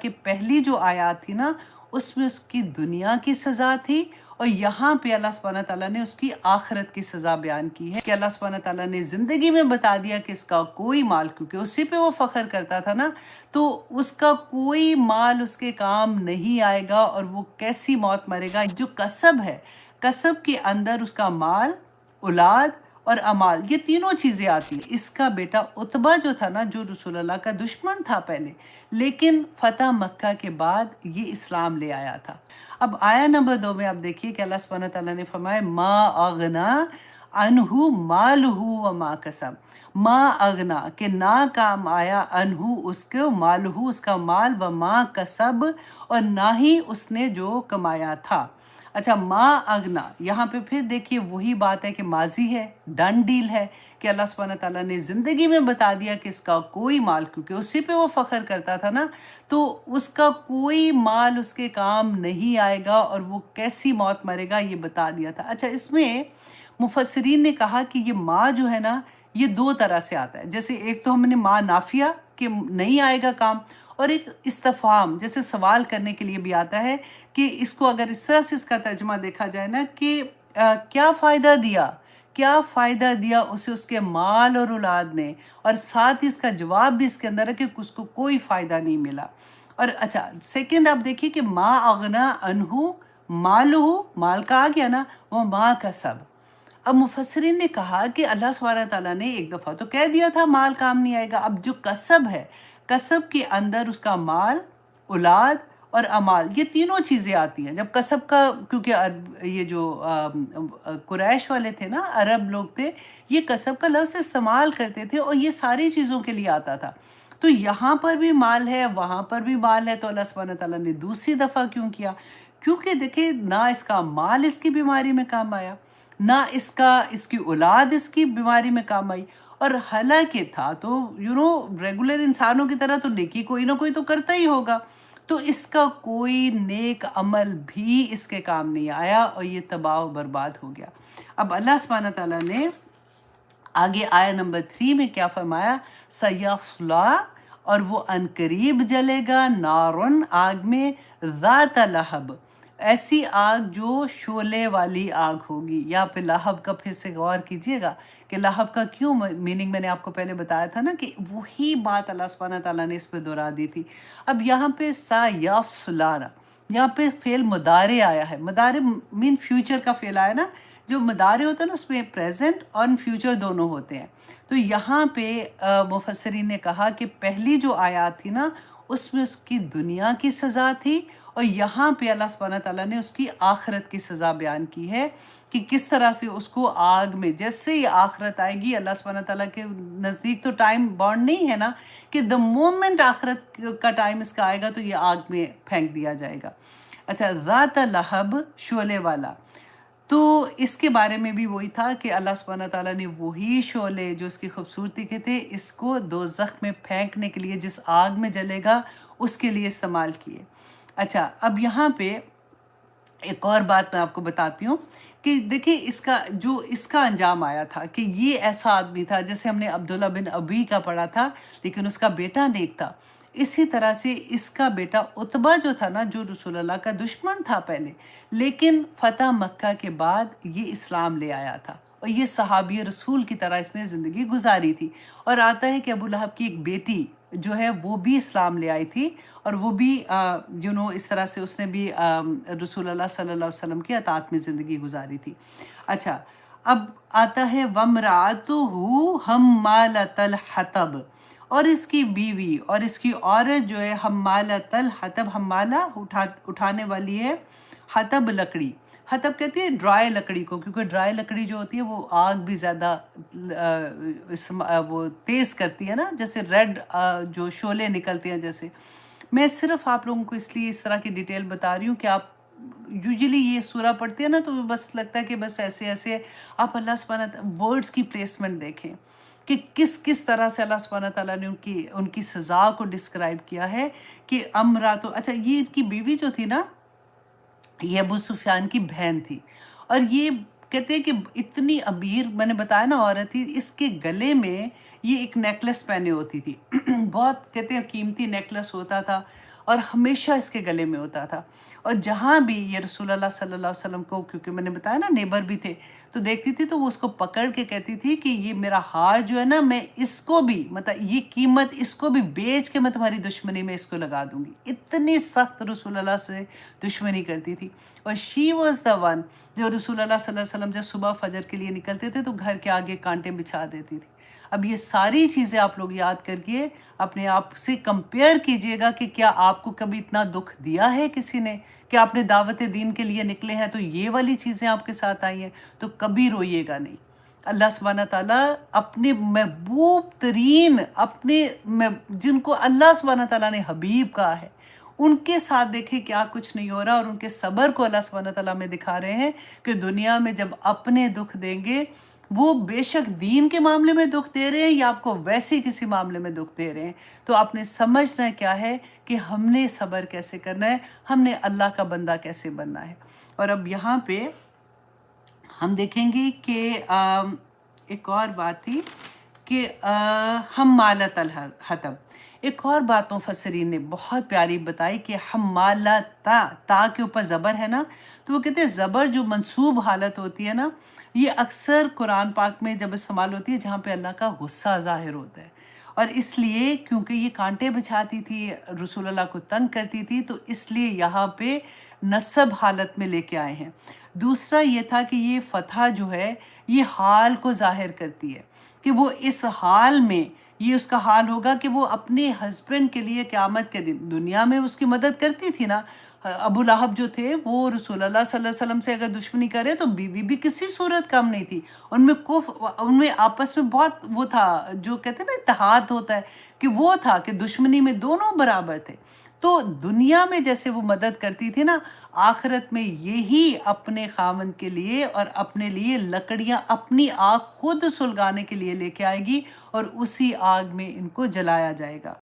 کہ پہلی جو آیات تھی نا اس میں اس کی دنیا کی سزا تھی، اور یہاں پہ اللہ سبحانہ تعالیٰ نے اس کی آخرت کی سزا بیان کی ہے کہ اللہ سبحانہ تعالیٰ نے زندگی میں بتا دیا کہ اس کا کوئی مال، کیونکہ اسی پہ وہ فخر کرتا تھا نا، تو اس کا کوئی مال اس کے کام نہیں آئے گا، اور وہ کیسی موت مرے گا۔ جو کسب ہے، کسب کے اندر اس کا مال، اولاد اور امال، یہ تینوں چیزیں آتی ہیں۔ اس کا بیٹا عتبہ جو تھا نا، جو رسول اللہ کا دشمن تھا پہلے، لیکن فتح مکہ کے بعد یہ اسلام لے آیا تھا۔ اب آیا نمبر 2 میں آپ دیکھیے کہ اللہ سبحانہ تعالیٰ نے فرمایا ما اغنا انہو مالہ وما کسب، ما اغنا کہ نہ کام آیا انہو اس کے، مالہ اس کا مال، وما کسب اور نہ ہی اس نے جو کمایا تھا۔ اچھا، ما اغنا یہاں پہ پھر دیکھیے وہی بات ہے کہ ماضی ہے، ڈن ڈیل ہے کہ اللہ سبحانہ تعالیٰ نے زندگی میں بتا دیا کہ اس کا کوئی مال، کیونکہ اسی پہ وہ فخر کرتا تھا نا، تو اس کا کوئی مال اس کے کام نہیں آئے گا، اور وہ کیسی موت مرے گا یہ بتا دیا تھا۔ اچھا، اس میں مفسرین نے کہا کہ یہ ما جو ہے نا یہ 2 طرح سے آتا ہے۔ جیسے ایک تو ہم نے ما نافیہ کہ نہیں آئے گا کام، اور ایک استفہام جیسے سوال کرنے کے لیے بھی آتا ہے کہ اس کو اگر اس طرح سے اس کا ترجمہ دیکھا جائے نا کہ کیا فائدہ دیا، کیا فائدہ دیا اسے اس کے مال اور اولاد نے، اور ساتھ ہی اس کا جواب بھی اس کے اندر ہے کہ اس کو کوئی فائدہ نہیں ملا۔ اور اچھا سیکنڈ آپ دیکھیے کہ ما اغنا انہو مالہ، مال کا آ گیا نا، وہ ما کسب۔ اب مفسرین نے کہا کہ اللہ سبحانہ تعالیٰ نے ایک دفعہ تو کہہ دیا تھا مال کام نہیں آئے گا، اب جو کسب ہے، کسب کے اندر اس کا مال، اولاد اور امال، یہ تینوں چیزیں آتی ہیں۔ جب کسب کا، کیونکہ یہ جو قریش والے تھے نا، عرب لوگ تھے، یہ کسب کا لفظ استعمال کرتے تھے، اور یہ ساری چیزوں کے لیے آتا تھا۔ تو یہاں پر بھی مال ہے، وہاں پر بھی مال ہے، تو اللہ سبحانہ تعالیٰ نے دوسری دفعہ کیوں کیا؟ کیونکہ دیکھیں نہ اس کا مال اس کی بیماری میں کام آیا، نہ اس کی اولاد اس کی بیماری میں کام آئی، اور حالانکہ تھا تو ریگولر انسانوں کی طرح تو نیکی کوئی نہ کوئی تو کرتا ہی ہوگا، تو اس کا کوئی نیک عمل بھی اس کے کام نہیں آیا، اور یہ تباہ و برباد ہو گیا۔ اب اللہ سبحانہ تعالیٰ نے آگے آیا نمبر 3 میں کیا فرمایا؟ سیصلا، اور وہ عنقریب جلے گا، نارن آگ میں، ذات لہب، ایسی آگ جو شعلے والی آگ ہوگی۔ یہاں پہ لہب کا پھر سے غور کیجئے گا کہ لہب کا کیوں میننگ میں نے آپ کو پہلے بتایا تھا نا کہ وہی بات اللہ سبحانہ تعالیٰ نے اس پہ دہرا دی تھی۔ اب یہاں پہ سیصلا، یہاں پہ فعل مضارع آیا ہے، مضارع مین فیوچر کا فعل آیا نا، جو مضارع ہوتا ہے نا اس میں پریزنٹ اور فیوچر دونوں ہوتے ہیں۔ تو یہاں پہ مفسرین نے کہا کہ پہلی جو آیات تھی نا اس میں اس کی دنیا کی سزا تھی، اور یہاں پہ اللہ سبحانہ تعالیٰ نے اس کی آخرت کی سزا بیان کی ہے کہ کس طرح سے اس کو آگ میں، جیسے ہی آخرت آئے گی، اللہ سبحانہ تعالیٰ کے نزدیک تو ٹائم بانڈ نہیں ہے نا کہ the moment آخرت کا ٹائم اس کا آئے گا تو یہ آگ میں پھینک دیا جائے گا۔ اچھا، ذات لہب، شعلے والا، تو اس کے بارے میں بھی وہی تھا کہ اللہ سبحانہ تعالیٰ نے وہی شعلے جو اس کی خوبصورتی کے تھے اس کو دوزخ میں پھینکنے کے لیے، جس آگ میں جلے گا اس کے لیے استعمال کیے۔ اچھا، اب یہاں پہ ایک اور بات میں آپ کو بتاتی ہوں کہ دیکھیں اس کا انجام آیا تھا کہ یہ ایسا آدمی تھا، جیسے ہم نے عبداللہ بن ابی کا پڑھا تھا، لیکن اس کا بیٹا نیک تھا، اسی طرح سے اس کا بیٹا عتبہ جو تھا نا، جو رسول اللہ کا دشمن تھا پہلے، لیکن فتح مکہ کے بعد یہ اسلام لے آیا تھا، اور یہ صحابی رسول کی طرح اس نے زندگی گزاری تھی۔ اور آتا ہے کہ ابو لہب کی ایک بیٹی جو ہے وہ بھی اسلام لے آئی تھی، اور وہ بھی اس طرح سے اس نے بھی رسول اللہ صلی اللہ علیہ وسلم کی اطاعت میں زندگی گزاری تھی۔ اچھا، اب آتا ہے وَامْرَأَتُهُ حَمَّالَةَ الْحَطَبِ، اور اس کی بیوی اور اس کی عورت جو ہے حمالۃ الحطب، حمالہ اٹھانے والی ہے، حطب لکڑی، حطب کہتی ہے ڈرائی لکڑی کو، کیونکہ ڈرائی لکڑی جو ہوتی ہے وہ آگ بھی زیادہ وہ تیز کرتی ہے نا، جیسے ریڈ جو شعلے نکلتے ہیں جیسے۔ میں صرف آپ لوگوں کو اس لیے اس طرح کی ڈیٹیل بتا رہی ہوں کہ آپ یوزلی یہ سورہ پڑھتے ہیں نا تو بس لگتا ہے کہ بس ایسے ایسے، آپ اللہ سبحانہ ورڈز کی پلیسمنٹ دیکھیں کہ کس طرح سے اللہ سبحانہ تعالیٰ نے ان کی سزا کو ڈسکرائب کیا ہے کہ امراتو، اچھا یہ ان کی بیوی جو تھی نا یہ ابو سفیان کی بہن تھی، اور یہ کہتے ہیں کہ اتنی امیر، میں نے بتایا نا عورت تھی، اس کے گلے میں یہ ایک نیکلس پہنے ہوتی تھی بہت کہتے ہیں قیمتی نیکلس ہوتا تھا، اور ہمیشہ اس کے گلے میں ہوتا تھا۔ اور جہاں بھی یہ رسول اللہ صلی اللہ علیہ وسلم کو، کیونکہ میں نے بتایا نا نیبر بھی تھے، تو دیکھتی تھی تو وہ اس کو پکڑ کے کہتی تھی کہ یہ میرا ہار جو ہے نا، میں اس کو بھی مطلب یہ قیمت اس کو بھی بیچ کے میں تمہاری دشمنی میں اس کو لگا دوں گی۔ اتنی سخت رسول اللہ سے دشمنی کرتی تھی۔ اور شی واز دا ون جو رسول اللہ صلی اللہ علیہ وسلم جب صبح فجر کے لیے نکلتے تھے تو گھر کے آگے کانٹے بچھا دیتی تھی۔ اب یہ ساری چیزیں آپ لوگ یاد کر کے اپنے آپ سے کمپیئر کیجئے گا کہ کیا آپ کو کبھی اتنا دکھ دیا ہے کسی نے، کہ آپ نے دعوت دین کے لیے نکلے ہیں تو یہ والی چیزیں آپ کے ساتھ آئی ہیں، تو کبھی روئیے گا نہیں۔ اللہ سبحانہ تعالیٰ اپنے محبوب ترین، جن کو اللہ سبحانہ تعالیٰ نے حبیب کہا ہے، ان کے ساتھ دیکھیں کیا کچھ نہیں ہو رہا، اور ان کے صبر کو اللہ سبحانہ تعالیٰ میں دکھا رہے ہیں کہ دنیا میں جب اپنے دکھ دیں گے، وہ بے شک دین کے معاملے میں دکھ دے رہے ہیں یا آپ کو ویسے کسی معاملے میں دکھ دے رہے ہیں، تو آپ نے سمجھنا کیا ہے کہ ہم نے صبر کیسے کرنا ہے، ہم نے اللہ کا بندہ کیسے بننا ہے۔ اور اب یہاں پہ ہم دیکھیں گے کہ ایک اور بات تھی کہ حمالۃ الحطب۔ ایک اور بات مفسرین نے بہت پیاری بتائی کہ حمالۃ، تا کے اوپر زبر ہے نا، تو وہ کہتے ہیں زبر جو منصوب حالت ہوتی ہے نا، یہ اکثر قرآن پاک میں جب استعمال ہوتی ہے جہاں پہ اللہ کا غصہ ظاہر ہوتا ہے، اور اس لیے کیونکہ یہ کانٹے بچھاتی تھی، رسول اللہ کو تنگ کرتی تھی، تو اس لیے یہاں پہ نصب حالت میں لے کے آئے ہیں۔ دوسرا یہ تھا کہ یہ فتح جو ہے یہ حال کو ظاہر کرتی ہے، کہ وہ اس حال میں یہ اس کا حال ہوگا کہ وہ اپنے ہسبینڈ کے لیے قیامت کے دن، دنیا میں اس کی مدد کرتی تھی نا، ابو لہب جو تھے وہ رسول اللہ صلی اللہ علیہ وسلم سے اگر دشمنی کرے تو بیوی بھی کسی صورت کم نہیں تھی، ان میں آپس میں بہت وہ تھا جو کہتے ہیں نا اتحاد ہوتا ہے، کہ وہ تھا کہ دشمنی میں دونوں برابر تھے۔ تو دنیا میں جیسے وہ مدد کرتی تھی نا، آخرت میں یہی اپنے خاوند کے لیے اور اپنے لیے لکڑیاں اپنی آگ خود سلگانے کے لیے لے کے آئے گی، اور اسی آگ میں ان کو جلایا جائے گا۔